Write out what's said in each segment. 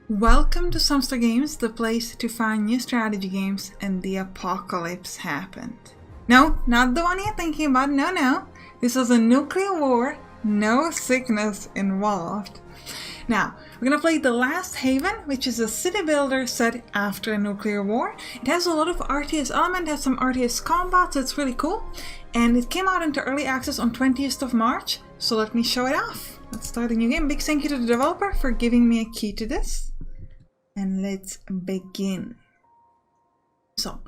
Welcome to Sampstra Games, the place to find new strategy games, and the apocalypse happened. No, not the one you're thinking about, no. This was a nuclear war, no sickness involved. Now, we're gonna play The Last Haven, which is a city builder set after a nuclear war. It has a lot of RTS element, has some RTS combat, so it's really cool. And it came out into early access on 20th of March, so let me show it off. Let's start a new game. Big thank you to the developer for giving me a key to this. And let's begin. So,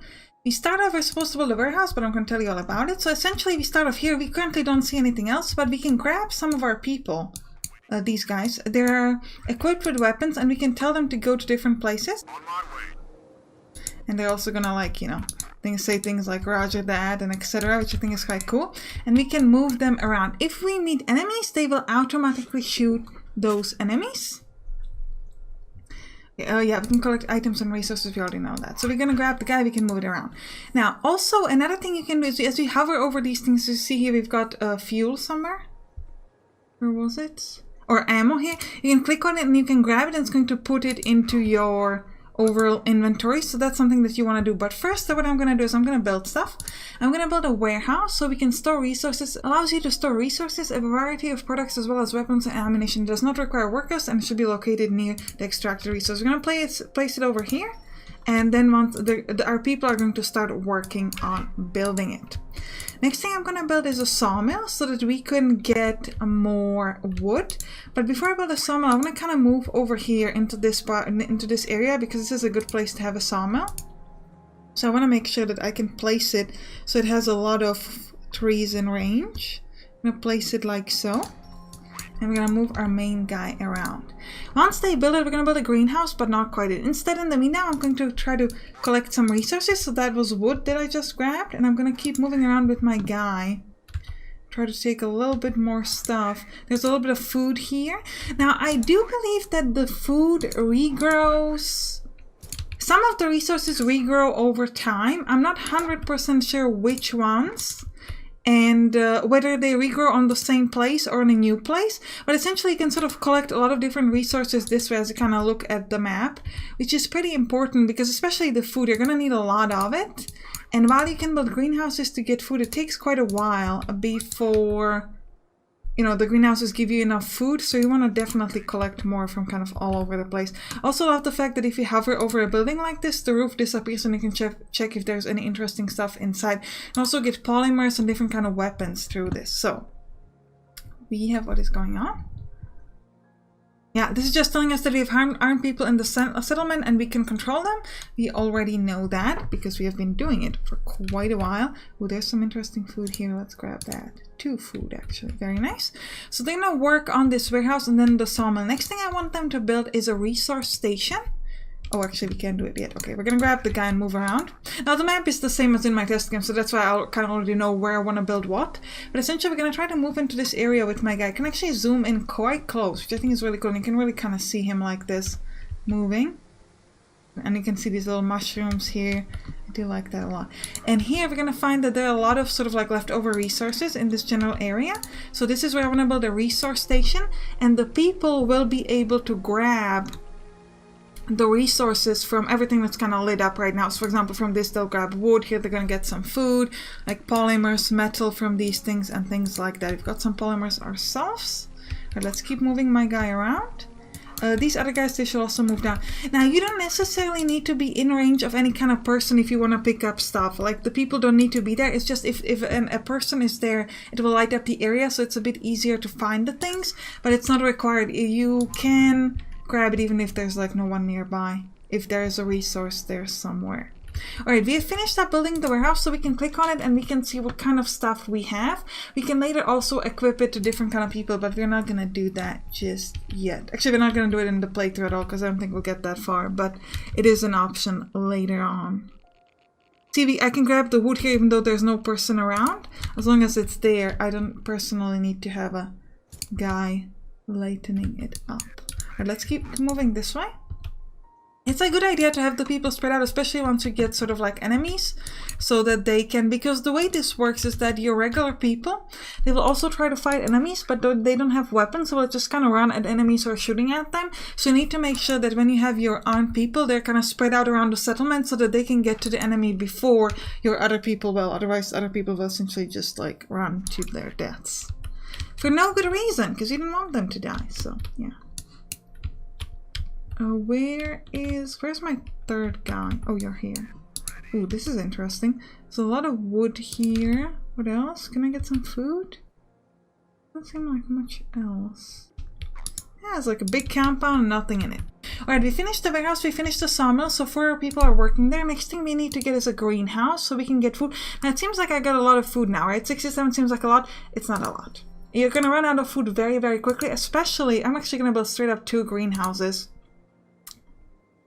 we start off, we're supposed to build a warehouse, but I'm going to tell you all about it. So essentially we start off here. We currently don't see anything else, but we can grab some of our people, these guys. They're equipped with weapons and we can tell them to go to different places. On my way. And they're also gonna, like, you know, say things like roger that and etc., which I think is quite cool. And we can move them around. If we meet enemies, they will automatically shoot those enemies. Oh yeah, we can collect items and resources, we already know that. So we're gonna grab the guy, we can move it around. Now, also, another thing you can do is, as we hover over these things, you see here we've got fuel somewhere. Where was it? Or ammo here. You can click on it and you can grab it and it's going to put it into your overall inventory. So that's something that you want to do. But first, what I'm going to do is I'm going to build stuff. I'm going to build a warehouse so we can store resources. It allows you to store resources, a variety of products as well as weapons and ammunition. It does not require workers and should be located near the extracted resource. We're going to place it over here. And then once our people are going to start working on building it. Next thing I'm going to build is a sawmill so that we can get more wood. But before I build a sawmill, I want to kind of move over here into this part, into this area, because this is a good place to have a sawmill. So I want to make sure that I can place it so it has a lot of trees in range. I'm going to place it like so. And we're going to move our main guy around. Once they build it, we're going to build a greenhouse, but not quite it. Instead, in the meantime, I'm going to try to collect some resources. So that was wood that I just grabbed. And I'm going to keep moving around with my guy. Try to take a little bit more stuff. There's a little bit of food here. Now, I do believe that the food regrows. Some of the resources regrow over time. I'm not 100% sure which ones. And whether they regrow on the same place or in a new place. But essentially you can sort of collect a lot of different resources this way as you kind of look at the map, which is pretty important because especially the food, you're going to need a lot of it. And while you can build greenhouses to get food, it takes quite a while before, you know, the greenhouses give you enough food. So you want to definitely collect more from kind of all over the place. Also love the fact that if you hover over a building like this, the roof disappears and you can check if there's any interesting stuff inside. And also get polymers and different kind of weapons through this. So we have what is going on. Yeah, this is just telling us that we have armed people in the settlement and we can control them. We already know that because we have been doing it for quite a while. Oh, there's some interesting food here. Let's grab that. 2 food, actually. Very nice. So they're going to work on this warehouse and then the sawmill. Next thing I want them to build is a resource station. Oh, actually, we can't do it yet. Okay, we're going to grab the guy and move around. Now, the map is the same as in my test game, so that's why I kind of already know where I want to build what. But essentially, we're going to try to move into this area with my guy. I can actually zoom in quite close, which I think is really cool. And you can really kind of see him like this, moving. And you can see these little mushrooms here. I do like that a lot. And here, we're going to find that there are a lot of sort of like leftover resources in this general area. So this is where I want to build a resource station. And the people will be able to grab the resources from everything that's kind of lit up right now. So for example, from this they'll grab wood. Here they're going to get some food, like polymers, metal from these things and things like that. We've got some polymers ourselves. Right, let's keep moving my guy around. These other guys, they should also move down. Now, you don't necessarily need to be in range of any kind of person if you want to pick up stuff. Like, the people don't need to be there. It's just if a person is there, it will light up the area, so it's a bit easier to find the things. But it's not required. You can grab it even if there's like no one nearby, if there's a resource there somewhere. Alright, we have finished up building the warehouse, so we can click on it and we can see what kind of stuff we have. We can later also equip it to different kind of people, but we're not going to do that just yet. Actually, we're not going to do it in the playthrough at all because I don't think we'll get that far, but it is an option later on. See, I can grab the wood here even though there's no person around. As long as it's there, I don't personally need to have a guy lightening it up. Alright, let's keep moving this way. It's a good idea to have the people spread out, especially once you get sort of like enemies, so that they can, because the way this works is that your regular people, they will also try to fight enemies, but they don't have weapons, so they'll just kind of run at enemies or shooting at them. So you need to make sure that when you have your armed people, they're kind of spread out around the settlement so that they can get to the enemy before your other people will. Otherwise, other people will essentially just like run to their deaths. For no good reason, because you didn't want them to die, so yeah. Where's my third guy? Oh, you're here. Ooh, this is interesting. There's a lot of wood here. What else? Can I get some food? Doesn't seem like much else. Yeah, it's like a big compound and nothing in it. Alright, we finished the warehouse, we finished the sawmill, so 4 people are working there. Next thing we need to get is a greenhouse so we can get food. Now it seems like I got a lot of food now, right? 67 seems like a lot. It's not a lot. You're gonna run out of food very, very quickly, especially, I'm actually gonna build straight up 2 greenhouses.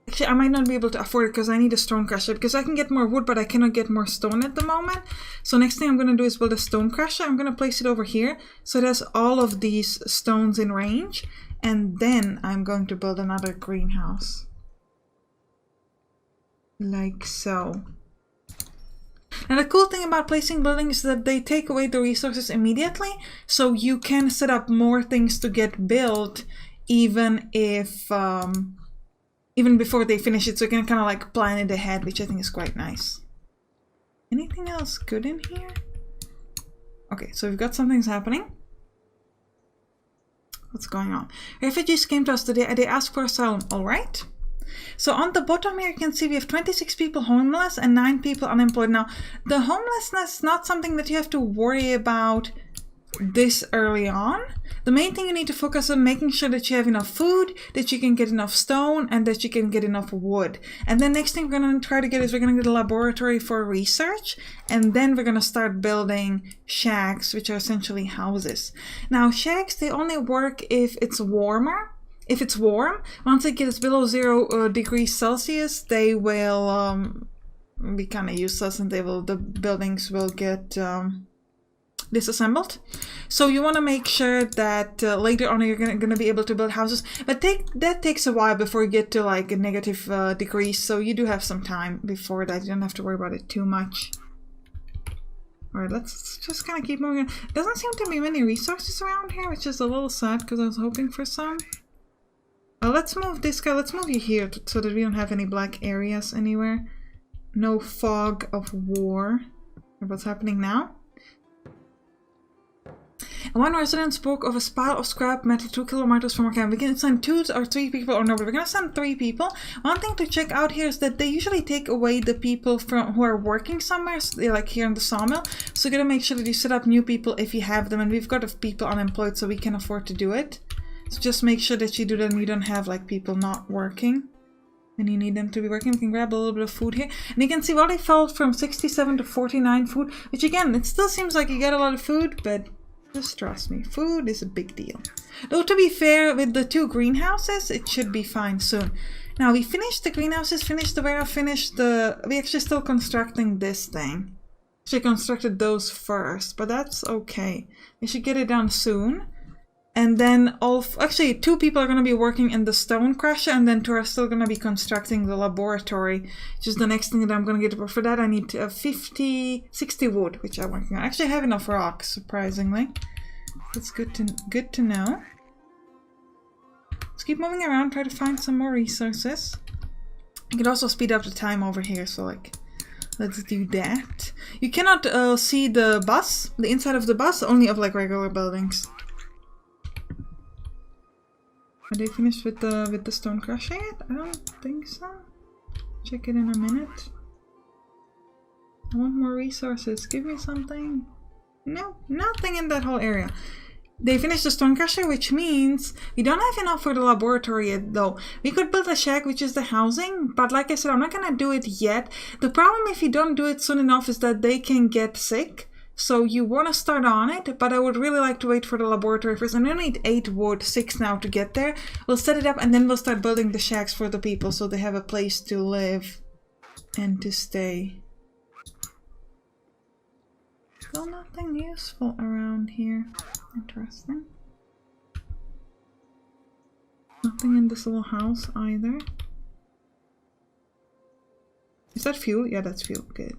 Actually, I might not be able to afford it because I need a stone crusher, because I can get more wood, but I cannot get more stone at the moment. So next thing I'm going to do is build a stone crusher. I'm going to place it over here so it has all of these stones in range. And then I'm going to build another greenhouse. Like so. Now the cool thing about placing buildings is that they take away the resources immediately. So you can set up more things to get built even if... even before they finish it, so you can kind of like plan it ahead, which I think is quite nice. Anything else good in here? Okay, so we've got some things happening. What's going on? Refugees came to us today. They asked for asylum. All right. So on the bottom here, you can see we have 26 people homeless and 9 people unemployed. Now, the homelessness is not something that you have to worry about this early on. The main thing you need to focus on making sure that you have enough food, that you can get enough stone, and that you can get enough wood. And then next thing we're going to try to get is we're going to get a laboratory for research, and then we're going to start building shacks, which are essentially houses. Now shacks, they only work if it's warmer. If it's warm, once it gets below 0 degrees Celsius, they will be kind of useless, and the buildings will get disassembled. So you want to make sure that later on you're going to be able to build houses, but that takes a while before you get to like a negative degrees, so you do have some time before that. You don't have to worry about it too much. Alright, let's just kind of keep moving. Doesn't seem to be many resources around here, which is a little sad because I was hoping for some. Let's move this guy, let's move you here so that we don't have any black areas anywhere. No fog of war. What's happening now? And one resident spoke of a pile of scrap metal 2 kilometers from our camp. We can send 2 or 3 people, or no, but we're gonna send 3 people. One thing to check out here is that they usually take away the people from who are working somewhere, so like here in the sawmill. So you gotta make sure that you set up new people if you have them, and we've got people unemployed, so we can afford to do it. So just make sure that you do that and you don't have like people not working and you need them to be working. We can grab a little bit of food here, and you can see they fell from 67 to 49 food, which again, it still seems like you get a lot of food, but just trust me, food is a big deal. Though to be fair, with the 2 greenhouses, it should be fine soon. Now we finished the greenhouses, finished the warehouse, we actually still constructing this thing. Actually constructed those first, but that's okay. We should get it done soon. And then actually 2 people are going to be working in the stone crusher, and then 2 are still going to be constructing the laboratory, which is the next thing that I'm going to get. But for that I need 60 wood, which I'm working on. I actually have enough rocks, surprisingly. That's good to know. Let's keep moving around, try to find some more resources. I could also speed up the time over here, so like, let's do that. You cannot see the bus, the inside of the bus, only of like regular buildings. Are they finished with the stone crusher yet? I don't think so. Check it in a minute. I want more resources. Give me something. No, nothing in that whole area. They finished the stone crusher, which means we don't have enough for the laboratory yet, though. We could build a shack, which is the housing, but like I said, I'm not gonna do it yet. The problem if you don't do it soon enough is that they can get sick. So you want to start on it, but I would really like to wait for the laboratory first. I'm going to need 8 wood, 6 now to get there. We'll set it up and then we'll start building the shacks for the people so they have a place to live and to stay. Still nothing useful around here. Interesting. Nothing in this little house either. Is that fuel? Yeah, that's fuel. Good.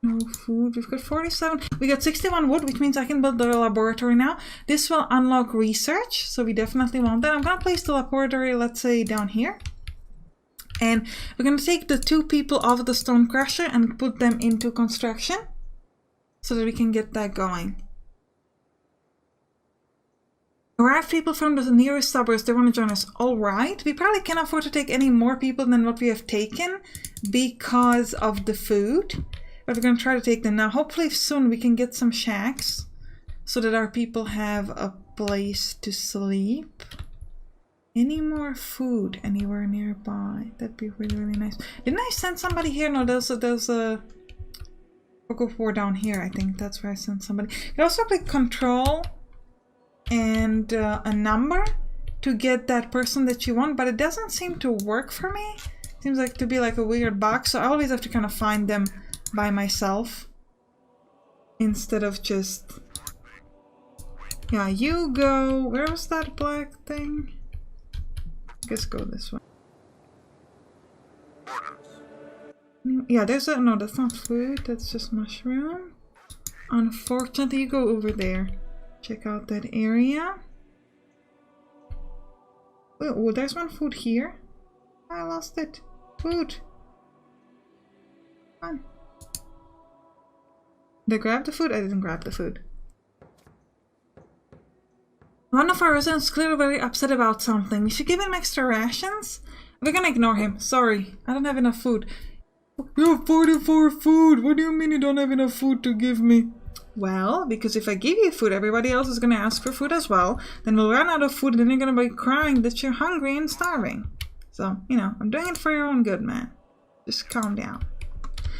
No food. We've got 47. We got 61 wood, which means I can build the laboratory now. This will unlock research, so we definitely want that. I'm going to place the laboratory, let's say, down here. And we're going to take the 2 people off the stone crusher and put them into construction so that we can get that going. Arrive people from the nearest suburbs, they want to join us. Alright, we probably can't afford to take any more people than what we have taken because of the food. But we're going to try to take them now. Hopefully soon we can get some shacks so that our people have a place to sleep. Any more food anywhere nearby? That'd be really, really nice. Didn't I send somebody here? No, there's a Cocoa 4 down here, I think. That's where I sent somebody. You can also click control and a number to get that person that you want, but it doesn't seem to work for me. Seems like to be like a weird box, so I always have to kind of find them by myself instead of just... Yeah, you go... Where was that black thing? I guess go this way. Yeah, there's a... No, that's not food. That's just mushroom. Unfortunately, you go over there. Check out that area. Oh, there's one food here. I lost it. Food. Come on. Did I grab the food? I didn't grab the food. One of our residents is clearly very upset about something. We should give him extra rations? We're gonna ignore him. Sorry, I don't have enough food. You have 44 food. What do you mean you don't have enough food to give me? Well, because if I give you food, everybody else is gonna ask for food as well. Then we'll run out of food and then you're gonna be crying that you're hungry and starving. So, you know, I'm doing it for your own good, man. Just calm down.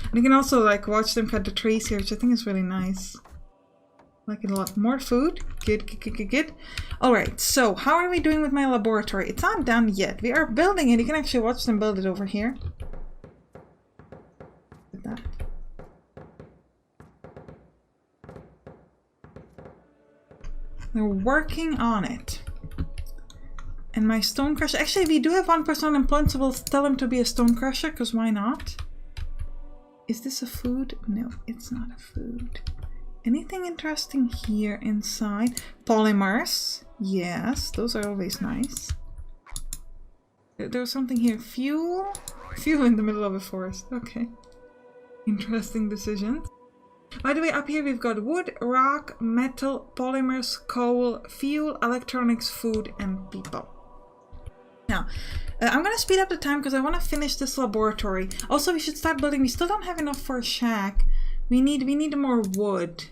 And you can also, like, watch them cut the trees here, which I think is really nice. Like a lot more food. Good, good, good, good, good. Alright, so how are we doing with my laboratory? It's not done yet. We are building it. You can actually watch them build it over here. That. They're working on it. And my stone crusher... Actually, we do have one person employed, so we'll tell him to be a stone crusher, because why not? Is this a food? No, it's not a food. Anything interesting here inside? Polymers. Yes, those are always nice. There's something here. Fuel? Fuel in the middle of a forest. Okay. Interesting decision. By the way, up here we've got wood, rock, metal, polymers, coal, fuel, electronics, food, and people. Now, I'm going to speed up the time because I want to finish this laboratory. Also, we should start building. We still don't have enough for a shack. We need more wood.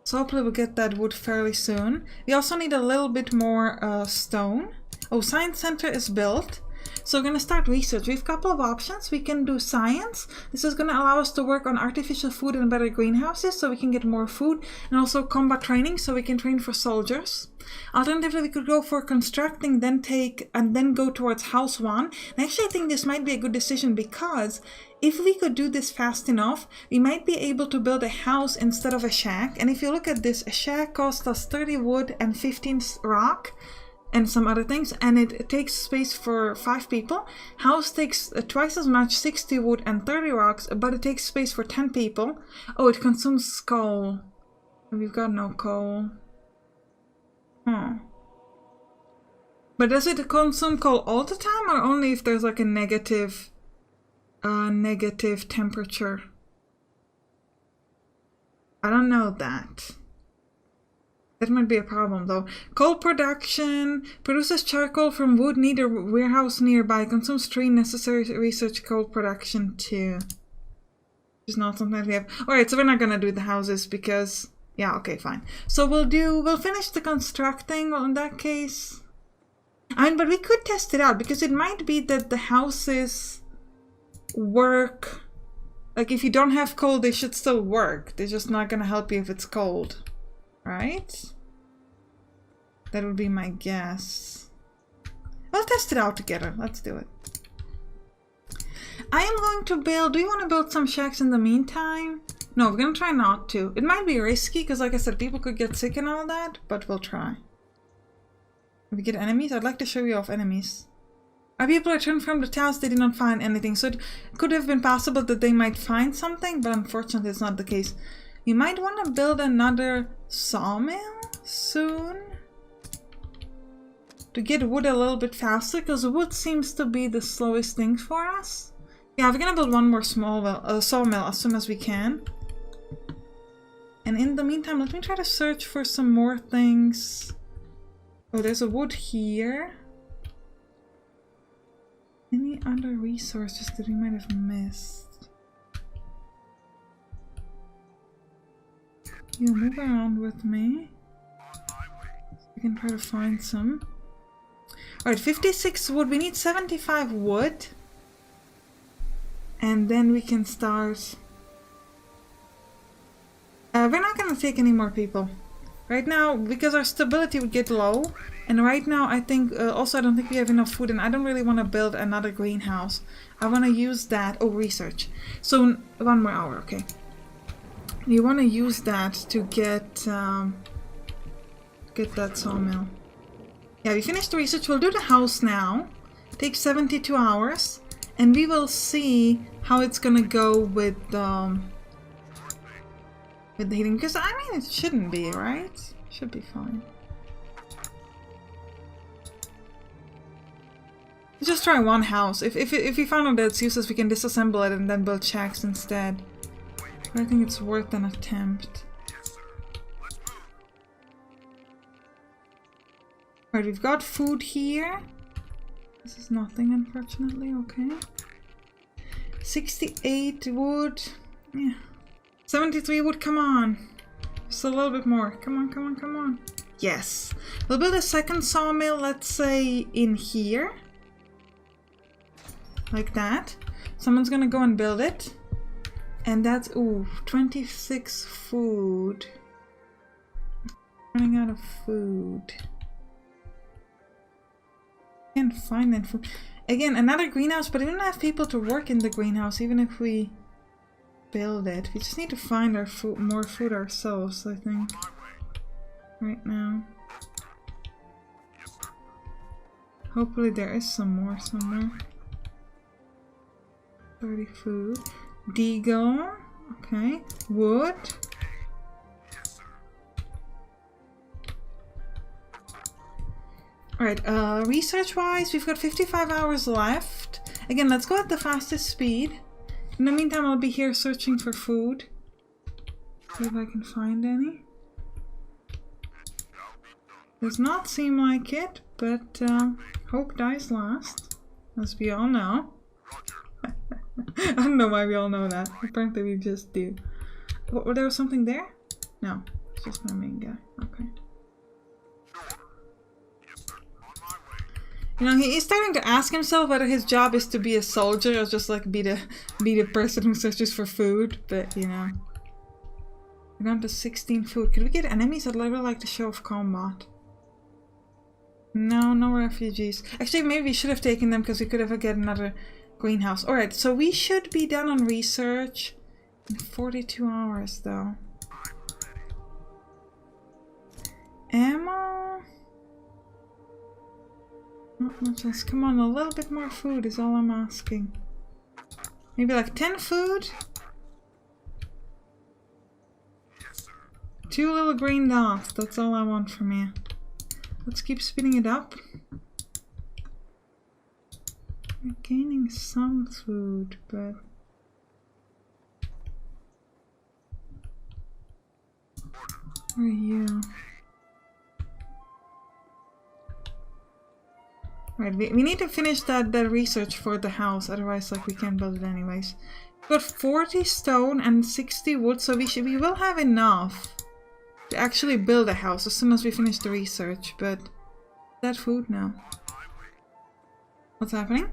So hopefully we'll get that wood fairly soon. We also need a little bit more stone. Oh, Science Center is built. So we're going to start research. We have a couple of options. We can do science. This is going to allow us to work on artificial food and better greenhouses so we can get more food, and also combat training so we can train for soldiers. Alternatively, we could go for constructing, then go towards house 1. And actually I think this might be a good decision because if we could do this fast enough, we might be able to build a house instead of a shack. And if you look at this, a shack costs us 30 wood and 15 rock. And some other things, and it takes space for 5 people. House takes twice as much, 60 wood and 30 rocks, but it takes space for 10 people. Oh, it consumes coal. We've got no coal. But does it consume coal all the time, or only if there's like a negative temperature? I don't know that. That might be a problem though. Coal production produces charcoal from wood, need a warehouse nearby, consumes 3 necessary research coal production too. Which is not something we have. Alright, so we're not gonna do the houses because yeah, okay, fine. So we'll finish the constructing. Well, in that case, I mean, but we could test it out because it might be that the houses work. Like if you don't have coal, they should still work. They're just not gonna help you if it's cold. Right? That would be my guess. We'll test it out together. Let's do it. I am going to build... Do you want to build some shacks in the meantime? No, we're going to try not to. It might be risky because, like I said, people could get sick and all that, but we'll try. If we get enemies, I'd like to show you off enemies. Our people returned from the task, they did not find anything. So it could have been possible that they might find something, but unfortunately it's not the case. You might want to build another sawmill soon to get wood a little bit faster, because wood seems to be the slowest thing for us. Yeah, we're gonna build one more sawmill as soon as we can. And in the meantime, let me try to search for some more things. Oh, there's a wood here. Any other resources that we might have missed? You move around with me. We can try to find some. Alright, 56 wood. We need 75 wood. And then we can start. We're not going to take any more people. Right now, because our stability would get low. And right now, I think, also I don't think we have enough food. And I don't really want to build another greenhouse. I want to use that. Oh, research. So, 1 more hour, okay. You want to use that to get that sawmill. Yeah, we finished the research. We'll do the house now. It takes 72 hours. And we will see how it's gonna go with the heating. Because, I mean, it shouldn't be, right? Should be fine. Let's just try one house. If we find out that it's useless, we can disassemble it and then build shacks instead. But I think it's worth an attempt. Alright, we've got food here. This is nothing, unfortunately. Okay. 68 wood. Yeah. 73 wood, come on. Just a little bit more. Come on, come on, come on. Yes. We'll build a second sawmill, let's say, in here. Like that. Someone's gonna go and build it. And that's, ooh, 26 food. Running out of food. Can't find that food. Again, another greenhouse, but we don't have people to work in the greenhouse, even if we build it. We just need to find our food, more food ourselves, I think. Right now. Hopefully there is some more somewhere. 30 food. Deagle. Okay. Wood. Alright, research-wise, we've got 55 hours left. Again, let's go at the fastest speed. In the meantime, I'll be here searching for food. See if I can find any. Does not seem like it, but hope dies last. As we all know. I don't know why we all know that. Apparently we just do. What, there was something there? No, it's just my main guy. Okay. You know, he is starting to ask himself whether his job is to be a soldier or just like be the person who searches for food. But you know, we're down to 16 food. Could we get enemies? I'd really like to show off combat. No, no refugees. Actually, maybe we should have taken them because we could have get another greenhouse. All right, so we should be done on research in 42 hours, though. Ammo. Not much else. Come on, a little bit more food is all I'm asking. Maybe like 10 food? 2 little green dots, that's all I want from you. Let's keep speeding it up. We're gaining some food, but... Where are you? Right, we need to finish that research for the house, otherwise like we can't build it anyways. We've got 40 stone and 60 wood, so we will have enough to actually build a house as soon as we finish the research, but that food now. What's happening?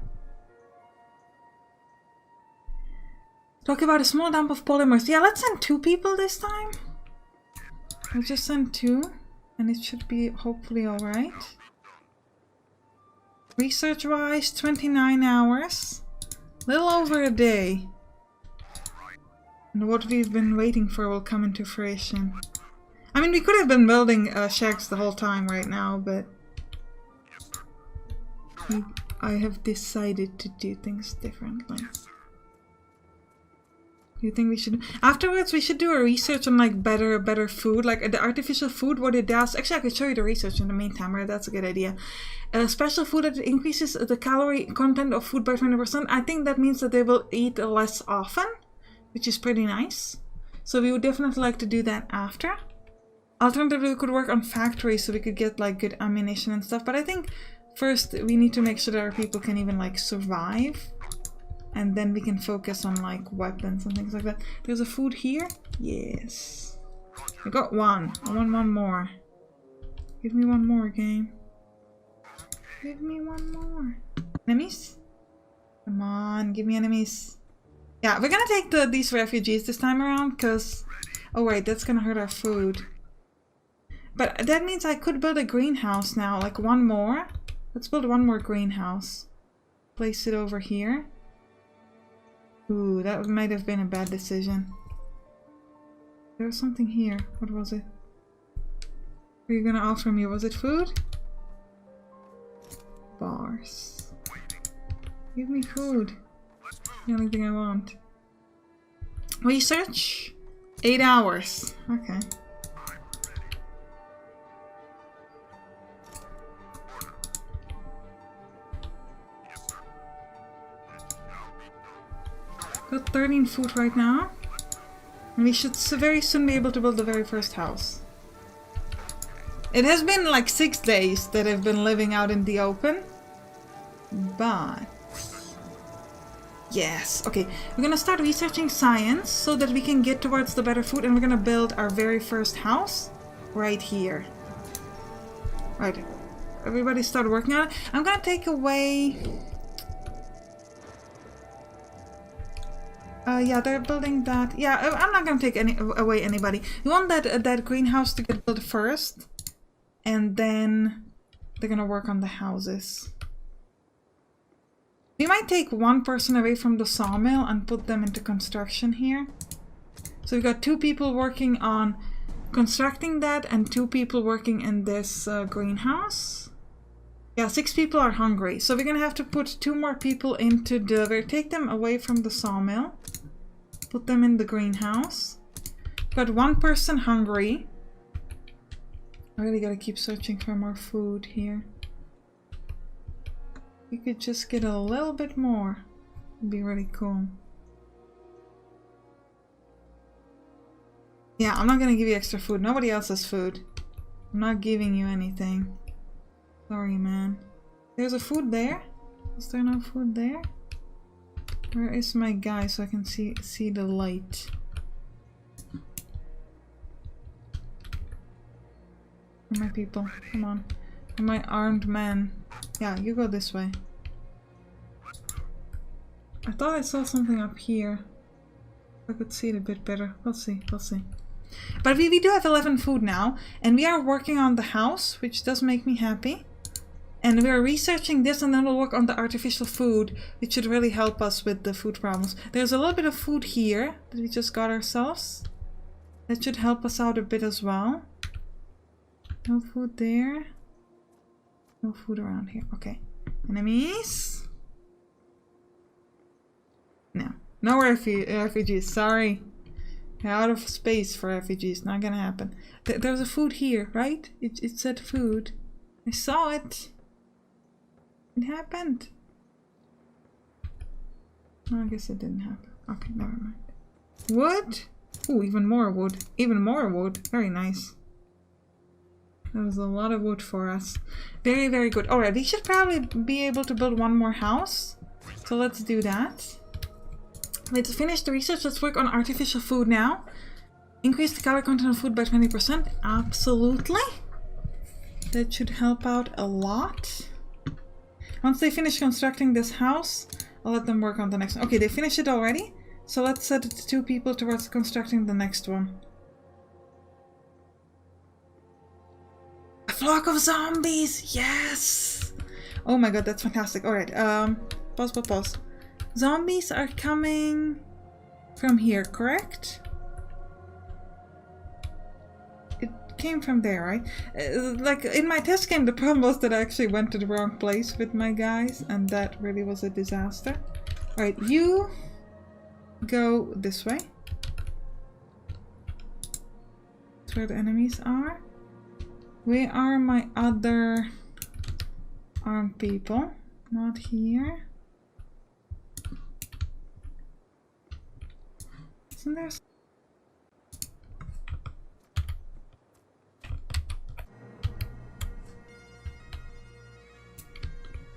Talk about a small dump of polymers. Yeah, let's send 2 people this time. We'll just send 2 and it should be hopefully alright. Research-wise, 29 hours. Little over a day. And what we've been waiting for will come into fruition. I mean, we could have been building shacks the whole time right now, but we I have decided to do things differently. Do you think we should... Afterwards, we should do a research on like better food. Like the artificial food, what it does... Actually, I could show you the research in the meantime, right? That's a good idea. Special food that increases the calorie content of food by 20%. I think that means that they will eat less often, which is pretty nice. So we would definitely like to do that after. Alternatively, we could work on factories so we could get like good ammunition and stuff. But I think first we need to make sure that our people can even like survive. And then we can focus on like weapons and things like that. There's a food here? Yes. I got one. I want one more. Give me one more, game. Give me one more. Enemies? Come on, give me enemies. Yeah, we're gonna take these refugees this time around because... Oh wait, that's gonna hurt our food. But that means I could build a greenhouse now, like one more. Let's build one more greenhouse. Place it over here. Ooh, that might have been a bad decision. There was something here. What was it? What are you gonna offer me? Was it food? Bars. Give me food. The only thing I want. Research? 8 hours. Okay. Got 13 food right now. And we should very soon be able to build the very first house. It has been like 6 days that I've been living out in the open. But... Yes, okay. We're gonna start researching science so that we can get towards the better food, and we're gonna build our very first house right here. Right. Everybody start working on it. I'm gonna take away... yeah, they're building that. Yeah, I'm not gonna take away anybody. We want that greenhouse to get built first, and then they're gonna work on the houses. We might take one person away from the sawmill and put them into construction here. So we've got 2 people working on constructing that and 2 people working in this greenhouse. Yeah, 6 people are hungry. So we're gonna have to put 2 more people into the... We'll take them away from the sawmill. Put them in the greenhouse. Got 1 person hungry. I really gotta keep searching for more food here. We could just get a little bit more. It'd be really cool. Yeah, I'm not gonna give you extra food. Nobody else has food. I'm not giving you anything. Sorry, man. There's a food there? Is there no food there? Where is my guy so I can see the light? Where are my people? Come on. Where are my armed men? Yeah, you go this way. I thought I saw something up here. I could see it a bit better. We'll see, we'll see. But we do have 11 food now, and we are working on the house, which does make me happy. And we are researching this, and then we'll work on the artificial food, which should really help us with the food problems. There's a little bit of food here that we just got ourselves. That should help us out a bit as well. No food there. No food around here. Okay. Enemies? No. No refugees. Sorry. We're out of space for refugees. Not gonna happen. There was a food here, right? It said food. I saw it. It happened. No, I guess it didn't happen. Okay, never mind. Wood? Ooh, even more wood. Even more wood. Very nice. That was a lot of wood for us. Very, very good. Alright, we should probably be able to build one more house. So let's do that. Let's finish the research. Let's work on artificial food now. Increase the calorie content of food by 20%. Absolutely. That should help out a lot. Once they finish constructing this house, I'll let them work on the next one. Okay, they finished it already. So let's set 2 people towards constructing the next one. A flock of zombies! Yes! Oh my god, that's fantastic. Alright, pause. Zombies are coming from here, correct? came from there, right? Like in my test game, the problem was that I actually went to the wrong place with my guys, and that really was a disaster. Alright, you go this way. That's where the enemies are. Where are my other armed people? Not here. Isn't there?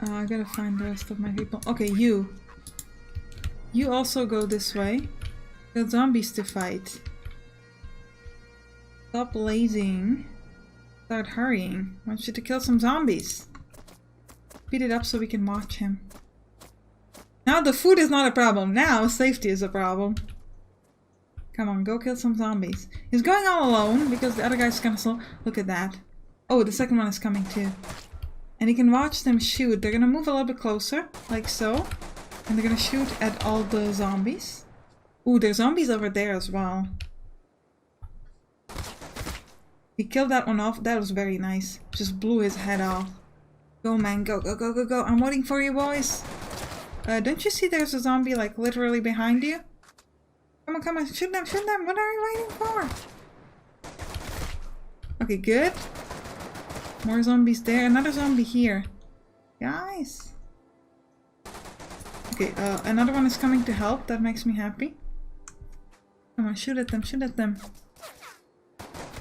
I gotta find the rest of my people. Okay, you. You also go this way. Got zombies to fight. Stop lazing. Start hurrying. I want you to kill some zombies. Speed it up so we can watch him. Now the food is not a problem. Now safety is a problem. Come on, go kill some zombies. He's going all alone because the other guy's kind of slow. Look at that. Oh, the second one is coming too. And you can watch them shoot. They're gonna move a little bit closer, like so. And they're gonna shoot at all the zombies. Ooh, there's zombies over there as well. He killed that one off. That was very nice. Just blew his head off. Go, man. Go, go, go, go, go. I'm waiting for you, boys. Don't you see there's a zombie, like, literally behind you? Come on, come on. Shoot them, shoot them. What are you waiting for? Okay, good. More zombies there. Another zombie here. Guys. Okay, another one is coming to help. That makes me happy. Come on, shoot at them, shoot at them.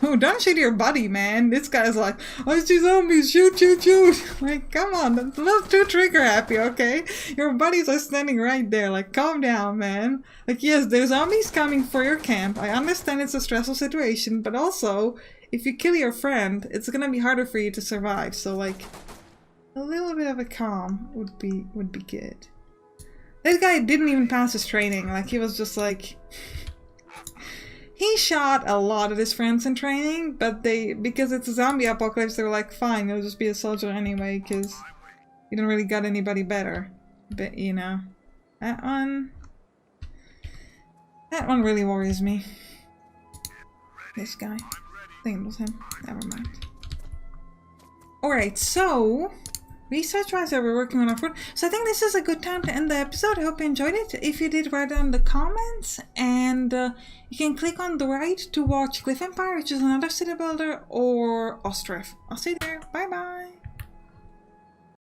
Oh, don't shoot your buddy, man. This guy's like, I see zombies, shoot, shoot, shoot. Like, come on, that's a little too trigger happy, okay? Your buddies are standing right there. Like, calm down, man. Like, yes, there's zombies coming for your camp. I understand it's a stressful situation, but also, if you kill your friend, it's gonna be harder for you to survive. So, like, a little bit of a calm would be good. This guy didn't even pass his training. Like, he was just like... He shot a lot of his friends in training, but because it's a zombie apocalypse, they were like, fine, you'll just be a soldier anyway, because you don't really got anybody better. But, you know, that one really worries me. This guy. I think it was him. Never mind. Alright, so... research-wise, we're working on our food. So I think this is a good time to end the episode. I hope you enjoyed it. If you did, write down the comments. And you can click on the right to watch Cliff Empire, which is another city builder, or Ostrif. I'll see you there. Bye-bye.